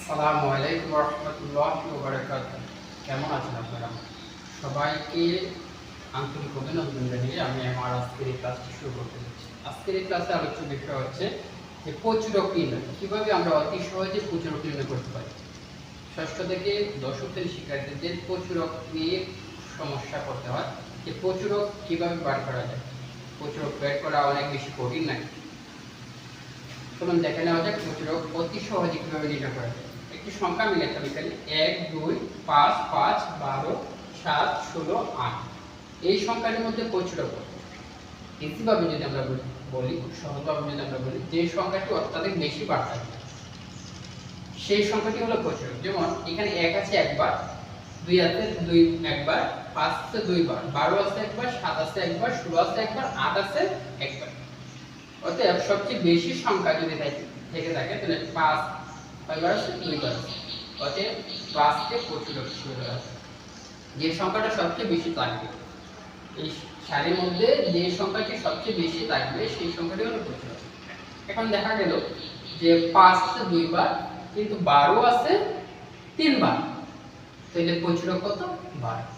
আসসালামু আলাইকুম ওয়া রাহমাতুল্লাহি ওয়া বারাকাতুহু। কেমন আছেন আপনারা? সবাইকে আন্তরিক অভিনন্দন জানিয়ে আমি আমার আজকের এই ক্লাসটি শুরু করতে যাচ্ছি। আজকের এই ক্লাসে আলোচ্য বিষয় হচ্ছে যে প্রচুরক নির্ণয়। কিভাবে আমরা অতি সহজে প্রচুরক নির্ণয় করতে পারি। ষষ্ঠ থেকে দশম শ্রেণীর শিক্ষার্থীদের প্রচুরক নিয়ে সমস্যা করতে হয় যে প্রচুরক কিভাবে বার করা যায়। প্রচুরক বের করা অনেক বেশি কঠিন নাকি? চলুন দেখে নেওয়া যাক প্রচুরক অতি সহজে কিভাবে নির্ণয় করা যায়। একটি সংখ্যা আমি লিখলাম এখানে 1 2 5 5 12 7 16 8। এই সংখ্যাটির মধ্যে প্রচুরক ইজিভাবে যদি আমরা বলি, খুব সহজভাবে যদি আমরা বলি, যে সংখ্যাটি অত্যাধিক বেশি বার থাকে সেই সংখ্যাটি হলো প্রচুরক। যেমন এখানে 1 আছে একবার, 2 আছে 2 একবার, 5 আছে দুইবার, 12 আছে একবার, 7 আছে একবার, 16 আছে একবার, 8 আছে একবার। অতএব সবচেয়ে বেশি সংখ্যা যদি থেকে থাকে তাহলে 5 কয়বার আছে? 2 বার আছে। অতএব 5 কে প্রচুরক হিসেবে ধরা হয়। যে সংখ্যাটা সবচেয়ে বেশি থাকবে, এই সারির মধ্যে যে সংখ্যাটি সবচেয়ে বেশি থাকবে সেই সংখ্যাটি হলো প্রচুরক। এখন দেখা গেল যে 5 আছে 2 বার কিন্তু 12 আছে 3 বার, তাহলে প্রচুরক কত? 12।